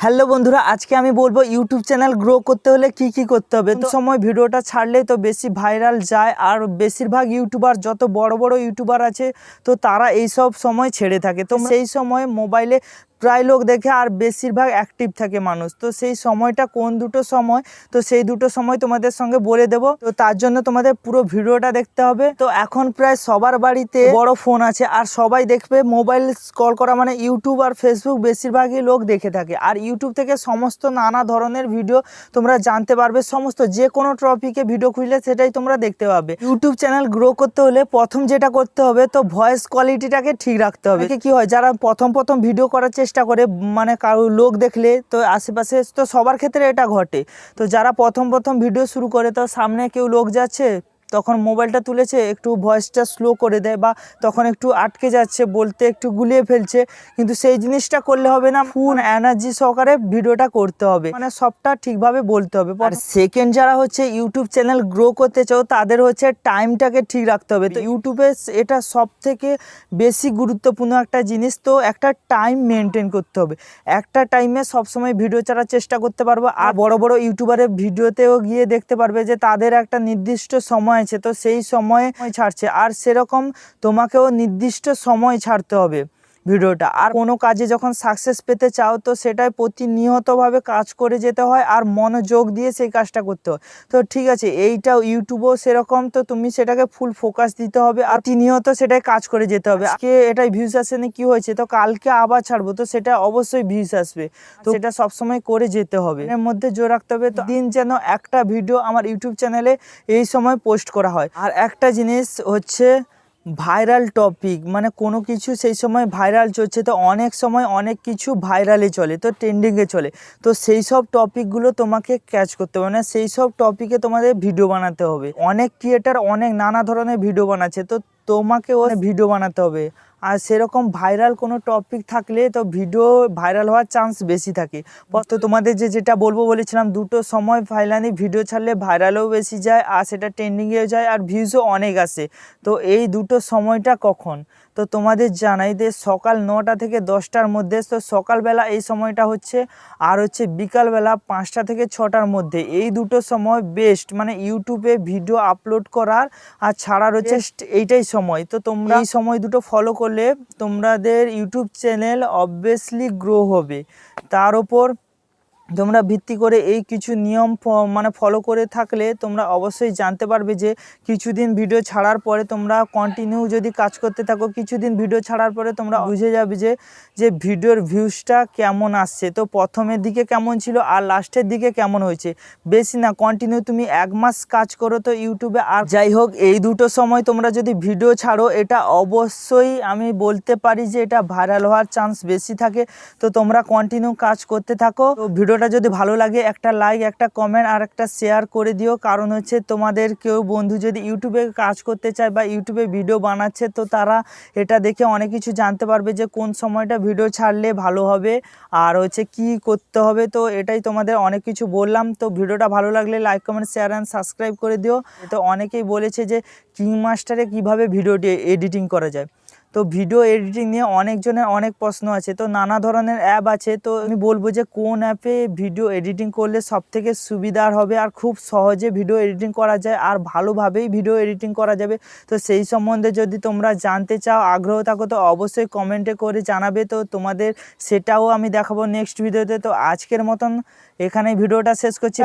Hello বন্ধুরা, আজকে আমি বলবো ইউটিউব চ্যানেল গ্রো করতে হলে কি কি করতে হবে। তো সময় ভিডিওটা ছাড়লে তো বেশি ভাইরাল যায়, আর বেশিরভাগ ইউটিউবার যত বড় বড় ইউটিউবার আছে তো তারা এই সব সময় ছেড়ে থাকে। তো সেই সময় মোবাইলে প্রায় লোক দেখে আর বেশিরভাগ অ্যাক্টিভ থাকে মানুষ। তো সেই সময়টা কোন দুটো সময়, তো সেই দুটো সময় তোমাদের সঙ্গে বলে দেব। তো তার জন্য তোমাদের পুরো ভিডিওটা দেখতে হবে। তো এখন প্রায় সবার বাড়িতে বড় ফোন আছে আর সবাই দেখবে মোবাইল স্ক্রল করা মানে ইউটিউব আর ফেসবুক বেশিরভাগই লোক দেখে থাকে। আর ইউটিউব থেকে সমস্ত নানা ধরনের ভিডিও তোমরা জানতে পারবে, সমস্ত যে কোনো টপিকে ভিডিও খুঁজলে সেটাই তোমরা দেখতে পাবে। ইউটিউব চ্যানেল গ্রো করতে হলে প্রথম যেটা করতে হবে তো ভয়েস কোয়ালিটিটাকে ঠিক রাখতে হবে। কি হয়, যারা প্রথম ভিডিও করার চেষ্টা করে মানে কারো লোক দেখলে তো আশেপাশে তো সবার ক্ষেত্রে এটা ঘটে। তো যারা প্রথম ভিডিও শুরু করে তো সামনে কেউ লোক যাচ্ছে তখন মোবাইলটা তুলেছে একটু ভয়েসটা স্লো করে দেয়, বা তখন একটু আটকে যাচ্ছে বলতে একটু গুলিয়ে ফেলছে, কিন্তু সেই জিনিসটা করলে হবে না। ফুল এনার্জি সহকারে ভিডিওটা করতে হবে, মানে সবটা ঠিকভাবে বলতে হবে। আর সেকেন্ড যারা হচ্ছে ইউটিউব চ্যানেল গ্রো করতে চাও তাদের হচ্ছে টাইমটাকে ঠিক রাখতে হবে। তো ইউটিউবে এটা সব থেকে বেশি গুরুত্বপূর্ণ একটা জিনিস। তো একটা টাইম মেনটেন করতে হবে, একটা টাইমে সবসময় ভিডিও ছাড়ার চেষ্টা করতে পারবো। আর বড় বড় ইউটিউবারের ভিডিওতেও গিয়ে দেখতে পারবে যে তাদের একটা নির্দিষ্ট সময় আছে, তো সেই সময়ে ছাড়ছে, আর সেরকম তোমাকেও নির্দিষ্ট সময় ছাড়তে হবে ভিডিওটা। আর কোনো কাজে যখন সাকসেস পেতে চাও তো সেটাই প্রতিনিয়তভাবে কাজ করে যেতে হয় আর মনোযোগ দিয়ে সেই কাজটা করতে হয়। তো ঠিক আছে, এইটাও ইউটিউবও সেরকম, তো তুমি সেটাকে ফুল ফোকাস দিতে হবে আর প্রতিনিয়ত সেটাই কাজ করে যেতে হবে। আজকে এটাই ভিউজ আসেনি, কি হয়েছে, তো কালকে আবার ছাড়বো, তো সেটা অবশ্যই ভিউজ আসবে। তো সেটা সবসময় করে যেতে হবে, এর মধ্যে জোর রাখতে হবে। তো দিন যেন একটা ভিডিও আমার ইউটিউব চ্যানেলে এই সময় পোস্ট করা হয়। আর একটা জিনিস হচ্ছে ভাইরাল টপিক, মানে কোনো কিছু সেই সময় ভাইরাল চলছে, তো অনেক সময় অনেক কিছু ভাইরালে চলে, তো ট্রেন্ডিংয়ে চলে, তো সেই সব টপিকগুলো তোমাকে ক্যাচ করতে হবে, মানে সেই সব টপিকে তোমাদের ভিডিও বানাতে হবে। অনেক ক্রিয়েটার অনেক নানা ধরনের ভিডিও বানাচ্ছে, তো তোমাকেও ভিডিও বানাতে হবে। আর সেরকম ভাইরাল কোনো টপিক থাকলে তো ভিডিও ভাইরাল হওয়ার চান্স বেশি থাকে। তো তোমাদের যেটা বলবো বলেছিলাম, দুটো সময় ফাইলানি ভিডিও ছাড়লে ভাইরালও বেশি যায় আর সেটা ট্রেন্ডিংয়েও যায় আর ভিউজও অনেক আসে। তো এই দুটো সময়টা কখন, তো তোমাদের জানাই যে সকাল 9টা থেকে 10টার মধ্যে। তো সকালবেলা এই সময়টা হচ্ছে, আর হচ্ছে বিকালবেলা 5টা থেকে 6টার মধ্যে। এই দুটো সময় বেস্ট, মানে ইউটিউবে ভিডিও আপলোড করার আর ছাড়ার হচ্ছে এইটাই সময়। তো তোমরা এই সময় দুটো ফলো করলে তোমাদের ইউটিউব চ্যানেল অবভিয়াসলি গ্রো হবে। তার ওপর তোমরা ভিত্তি করে এই কিছু নিয়ম মানে ফলো করে থাকলে তোমরা অবশ্যই জানতে পারবে যে কিছুদিন ভিডিও ছাড়ার পরে তোমরা কন্টিনিউ যদি কাজ করতে থাকো, কিছুদিন ভিডিও ছাড়ার পরে তোমরা বুঝে যাবে যে ভিডিওর ভিউজটা কেমন আসছে। তো প্রথমের দিকে কেমন ছিল আর লাস্টের দিকে কেমন হয়েছে, বেশি না, কন্টিনিউ তুমি 1 মাস কাজ করো তো ইউটিউবে। আর যাই হোক, এই দুটো সময় তোমরা যদি ভিডিও ছাড়ো এটা অবশ্যই আমি বলতে পারি যে এটা ভাইরাল হওয়ার চান্স বেশি থাকে। তো তোমরা কন্টিনিউ কাজ করতে থাকো। তো ভিডিওটা যদি ভালো লাগে একটা লাইক, একটা কমেন্ট আর একটা শেয়ার করে দিও, কারণ হচ্ছে তোমাদের কেউ বন্ধু যদি ইউটিউবে কাজ করতে চায় বা ইউটিউবে ভিডিও বানাচ্ছে, তো তারা এটা দেখে অনেক কিছু জানতে পারবে যে কোন সময়টা ভিডিও ছাড়লে ভালো হবে আর হচ্ছে কি করতে হবে। তো এটাই তোমাদের অনেক কিছু বললাম। তো ভিডিওটা ভালো লাগলে like, comment, share and subscribe করে দিও। তো অনেকেই বলেছে যে কিংমাস্টারে কিভাবে ভিডিওটি এডিটিং করা যায়। তো ভিডিও এডিটিং নিয়ে অনেকজনের অনেক প্রশ্ন আছে, তো নানা ধরনের অ্যাপ আছে। তো আমি বলবো যে কোন অ্যাপে ভিডিও এডিটিং করলে সবথেকে সুবিধার হবে আর খুব সহজে ভিডিও এডিটিং করা যায় আর ভালোভাবেই ভিডিও এডিটিং করা যাবে। তো সেই সম্বন্ধে যদি তোমরা জানতে চাও, আগ্রহ থাকো, তো অবশ্যই কমেন্টে করে জানাবে। তো তোমাদের সেটাও আমি দেখাবো নেক্সট ভিডিওতে। তো আজকের মতন এখানে ভিডিওটা শেষ করছি।